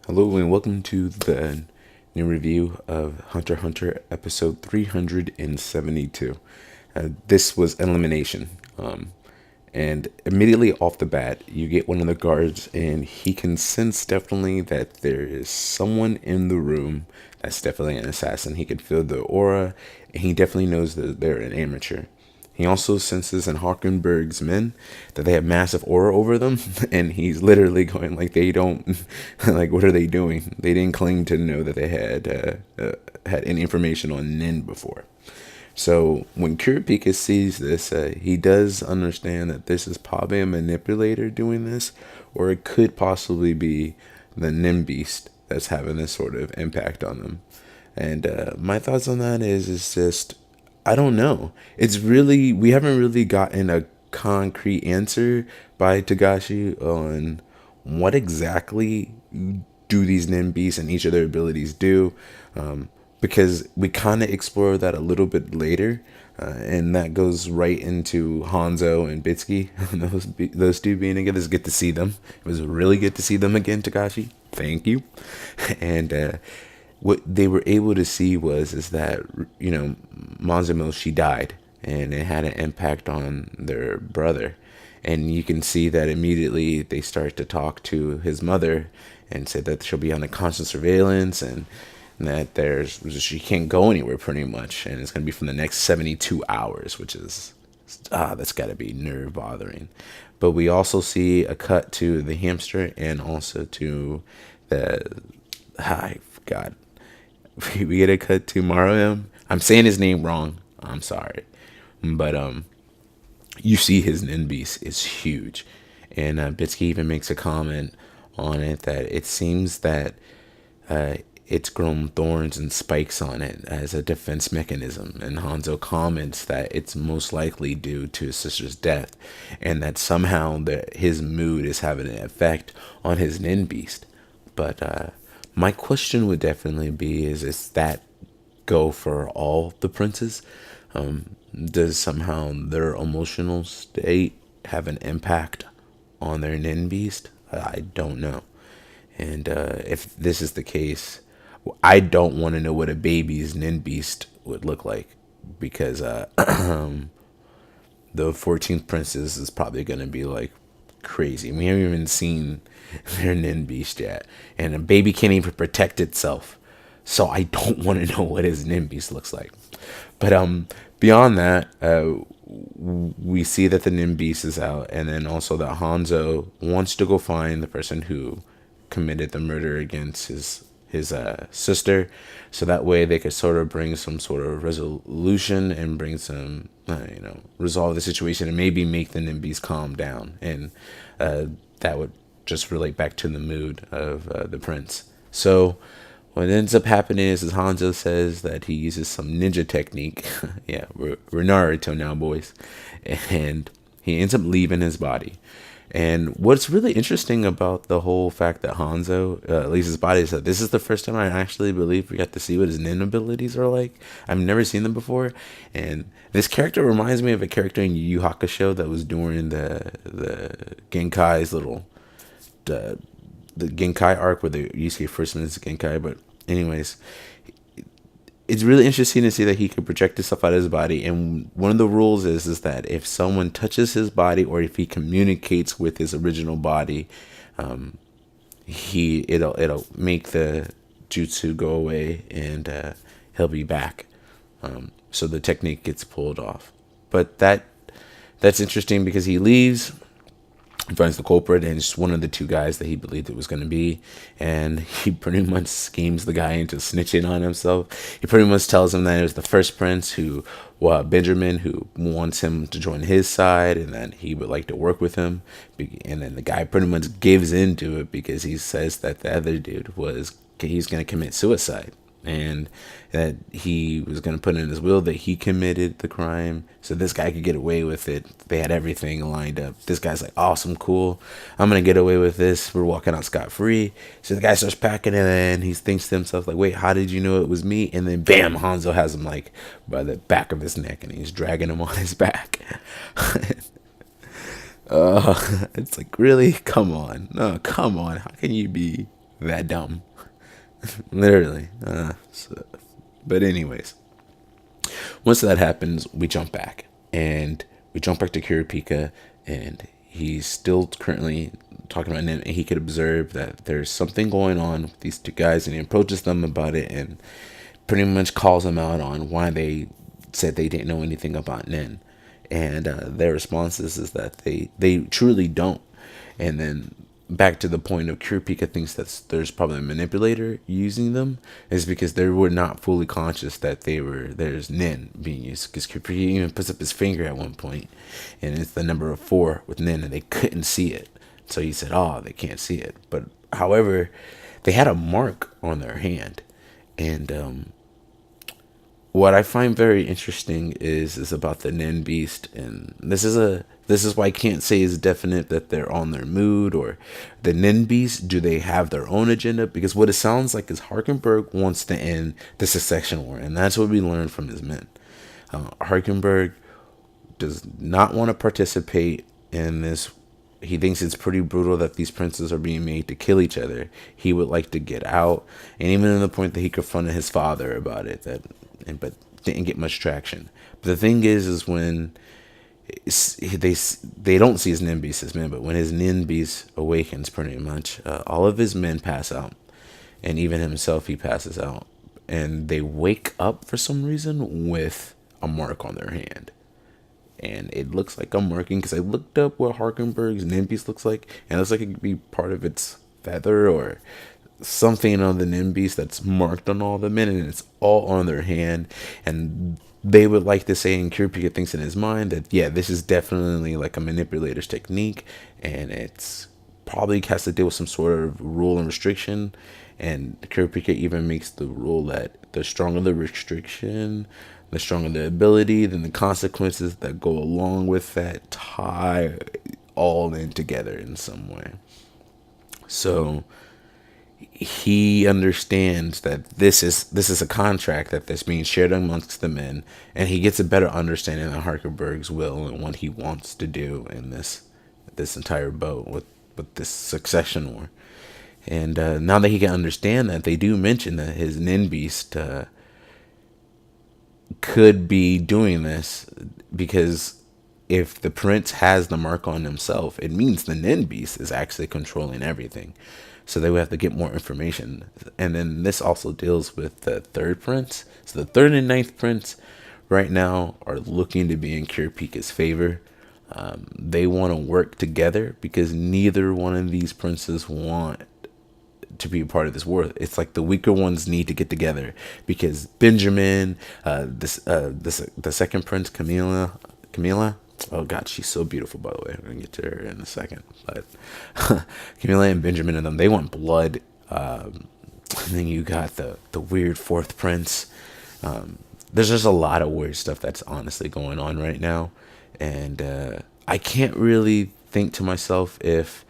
Hello and welcome to the new review of Hunter x Hunter episode 372. This was elimination. And immediately off the bat, you get one of the guards, and he can sense definitely that there is someone in the room that's definitely an assassin. He can feel the aura, and he definitely knows that they're an amateur. He also senses in Hockenberg's men that they have massive aura over them, and he's literally going like they don't, like what are they doing? They didn't claim to know that they had any information on Nin before. So when Kurapika sees this, he does understand that this is probably a manipulator doing this, or it could possibly be the Nin beast that's having this sort of impact on them. And my thoughts on that is just I don't know. It's really we haven't really gotten a concrete answer by Tagashi on what exactly do these NIMBYs and each of their abilities do, because we kind of explore that a little bit later, and that goes right into Hanzo and Bitsuki. those two being together. It's good to see them. It was really good to see them again, Tagashi. Thank you. And what they were able to see was is that Mazumo, she died, and it had an impact on their brother. And you can see that immediately they start to talk to his mother and say that she'll be under constant surveillance, and that she can't go anywhere pretty much, and it's going to be from the next 72 hours, which is that's got to be nerve bothering. But we also see a cut to the hamster, and also to the I forgot. We get a cut to Mario. I'm saying his name wrong. I'm sorry, but you see his Ninbeast is huge, and Bitsky even makes a comment on it that it seems that it's grown thorns and spikes on it as a defense mechanism. And Hanzo comments that it's most likely due to his sister's death, and that somehow his mood is having an effect on his Ninbeast. But my question would definitely be: is that go for all the princes? Does somehow their emotional state have an impact on their Nin Beast? I don't know. And if this is the case, I don't want to know what a baby's Nin Beast would look like, because the 14th princess is probably going to be like crazy. We haven't even seen their Nin Beast yet, and a baby can't even protect itself. So I don't want to know what his Nin Beast looks like. But beyond that, we see that the Nin Beast is out, and then also that Hanzo wants to go find the person who committed the murder against his sister, so that way they could sort of bring some sort of resolution and bring some resolve the situation, and maybe make the Nin Beast calm down, and that would just relate back to the mood of the prince. So what ends up happening is Hanzo says that he uses some ninja technique. Yeah, we're Naruto now, boys. And he ends up leaving his body. And what's really interesting about the whole fact that Hanzo leaves his body is that this is the first time I actually believe we got to see what his nin abilities are like. I've never seen them before. And this character reminds me of a character in Yu Yu Hakusho that was during the Genkai's little the Genkai arc, where the Yusuke first meets Genkai. But anyways, it's really interesting to see that he could project himself out of his body. And one of the rules is that if someone touches his body, or if he communicates with his original body, it'll make the jutsu go away, and he'll be back. So the technique gets pulled off. But that's interesting because he leaves. He finds the culprit, and it's one of the two guys that he believed it was going to be, and he pretty much schemes the guy into snitching on himself. He pretty much tells him that it was the first prince, Benjamin, who wants him to join his side, and that he would like to work with him. And then the guy pretty much gives into it because he says that the other dude he's going to commit suicide, and that he was going to put in his will that he committed the crime so this guy could get away with it. They had everything lined up. This guy's like, awesome, cool, I'm going to get away with this. We're walking out scot-free. So the guy starts packing, and then he thinks to himself like, wait, how did you know it was me? And then bam, Hanzo has him like by the back of his neck, and he's dragging him on his back. It's like, really? Come on. No, come on. How can you be that dumb. Literally. But anyways, once that happens, we jump back. And we jump back to Kurapika. And he's still currently talking about it. And he could observe that there's something going on with these two guys. And he approaches them about it. And pretty much calls them out on why they said they didn't know anything about Nin. And their response is that they truly don't. And then back to the point of Kurapika thinks that there's probably a manipulator using them is because they were not fully conscious that there's Nin being used, because Kurapika even puts up his finger at one point and it's the number of 4 with Nin and they couldn't see it. So he said, oh, they can't see it. But however, they had a mark on their hand. And what I find very interesting is about the Nin Beast, and this is why I can't say it's definite that they're on their mood or the Nin Beast. Do they have their own agenda? Because what it sounds like is Harkenberg wants to end the succession war, and that's what we learned from his men. Harkenberg does not want to participate in this. He thinks it's pretty brutal that these princes are being made to kill each other. He would like to get out, and even to the point that he confronted his father about it, but didn't get much traction. But the thing is when they don't see his Nin Beast as men, but when his Nin Beast awakens, pretty much all of his men pass out, and even himself, he passes out, and they wake up for some reason with a mark on their hand. And it looks like I'm working because I looked up what Harkenberg's Nin Beast looks like, and it looks like it could be part of its feather or something on the Nin Beast that's marked on all the men, and it's all on their hand. And they would like to say, and Kurapika thinks in his mind that, yeah, this is definitely like a manipulator's technique, and it's probably has to deal with some sort of rule and restriction. And Kurapika even makes the rule that the stronger the restriction, the stronger the ability, then the consequences that go along with that tie all in together in some way. So he understands that this is a contract that's being shared amongst the men, and he gets a better understanding of Harkenberg's will and what he wants to do in this entire boat with this succession war. And now that he can understand that, they do mention that his Nin Beast could be doing this, because if the prince has the mark on himself, it means the Nin Beast is actually controlling everything. So they would have to get more information. And then this also deals with the third prince. So the third and ninth prince right now are looking to be in Kurapika's favor. They want to work together because neither one of these princes want to be a part of this war. It's like the weaker ones need to get together, because Benjamin, the second prince, Camilla. Oh God, she's so beautiful, by the way. I'm gonna get to her in a second. But Camilla and Benjamin and them, they want blood. And then you got the weird fourth prince. There's just a lot of weird stuff that's honestly going on right now, and I can't really think to myself if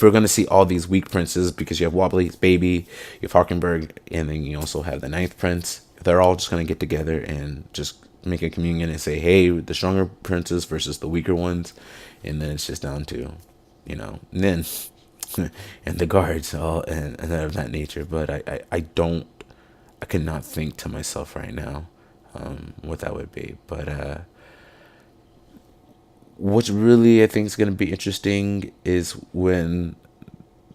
we're gonna see all these weak princes, because you have Wobbly's baby, you have Harkenberg, and then you also have the ninth prince. They're all just gonna get together and just make a communion and say, hey, the stronger princes versus the weaker ones, and then it's just down to, Nin and the guards, all and of that nature. But I cannot think to myself right now what that would be. But what's really, I think, is going to be interesting is when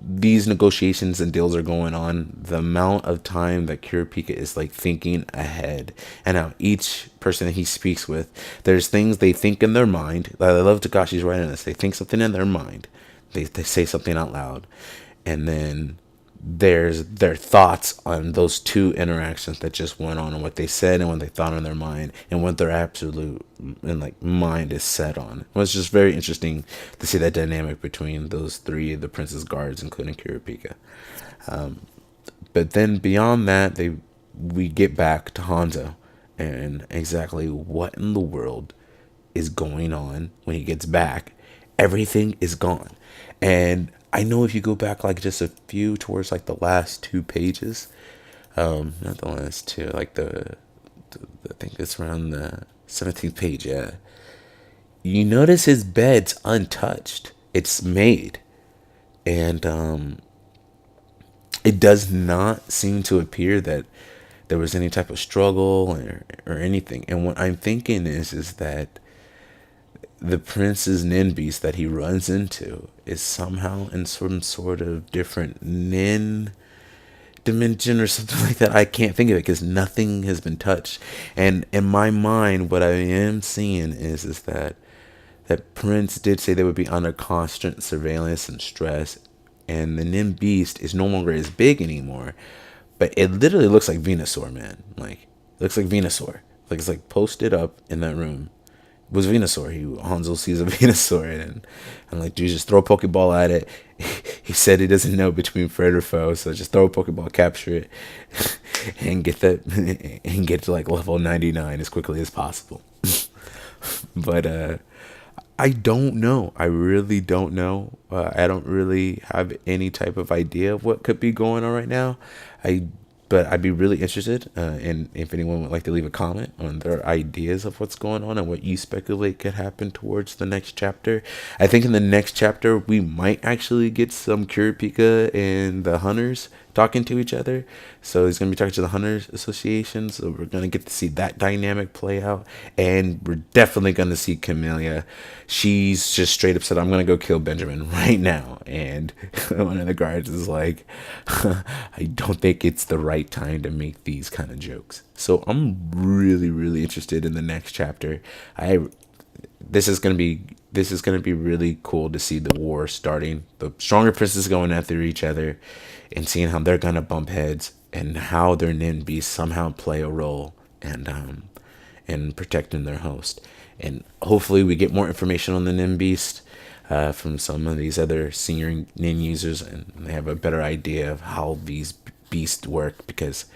these negotiations and deals are going on, the amount of time that Kurapika is like thinking ahead, and how each person that he speaks with, there's things they think in their mind. I love Takashi's writing this. They think something in their mind, they say something out loud, and then there's their thoughts on those two interactions that just went on, and what they said and what they thought in their mind, and what their absolute and like mind is set on. It was just very interesting to see that dynamic between those three, the prince's guards, including Kurapika. But then beyond that, we get back to Hanzo and exactly what in the world is going on when he gets back. Everything is gone, and I know if you go back like just a few towards like the last 2 pages, not the last two, like the I think it's around the 17th page, yeah. You notice his bed's untouched. It's made. And it does not seem to appear that there was any type of struggle or anything. And what I'm thinking is that the prince's nin beast that he runs into is somehow in some sort of different nin dimension or something like that. I can't think of it because nothing has been touched. And in my mind, what I am seeing is that Prince did say they would be under constant surveillance and stress, and the nin beast is no longer as big anymore. But it literally looks like Venusaur, man. Like, it looks like Venusaur. Like, it's like posted up in that room. It was Venusaur. Hanzo sees a Venusaur, and I'm like, dude, just throw a Pokeball at it. He said he doesn't know between friend or foe, so just throw a Pokeball, capture it, and get that, and get to like level 99 as quickly as possible. But I don't know. I really don't know. I don't really have any type of idea of what could be going on right now. I but I'd be really interested in if anyone would like to leave a comment on their ideas of what's going on and what you speculate could happen towards the next chapter. I think in the next chapter we might actually get some Kurapika and the hunters talking to each other. So he's going to be talking to the Hunters Association. So we're going to get to see that dynamic play out. And we're definitely going to see Camilla. She's just straight up said, I'm going to go kill Benjamin right now. And one of the guards is like, I don't think it's the right time to make these kind of jokes. So I'm really, really interested in the next chapter. This is going to be really cool to see the war starting, the stronger princes going after each other, and seeing how they're gonna bump heads and how their nin beasts somehow play a role and in protecting their host. And hopefully we get more information on the nin beast from some of these other senior nin users, and they have a better idea of how these beasts work, because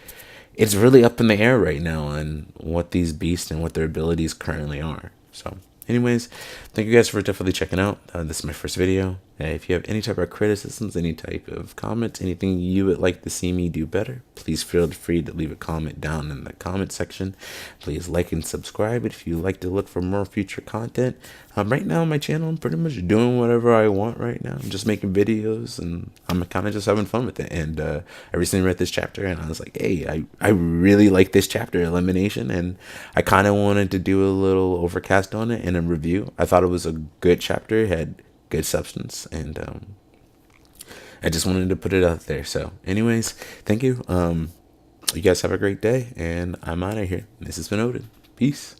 it's really up in the air right now on what these beasts and what their abilities currently are. So anyways, thank you guys for definitely checking out. This is my first video. If you have any type of criticisms, any type of comments, anything you would like to see me do better, please feel free to leave a comment down in the comment section. Please like and subscribe if you like to look for more future content. Right now on my channel, I'm pretty much doing whatever I want right now. I'm just making videos, and I'm kind of just having fun with it. And I recently read this chapter, and I was like, hey, I really like this chapter, Elimination, and I kind of wanted to do a little overcast on it in a review. I thought it was a good chapter. It had good substance, and I just wanted to put it out there. So anyways, thank you. You guys have a great day, and I'm out of here. This has been Odin. Peace.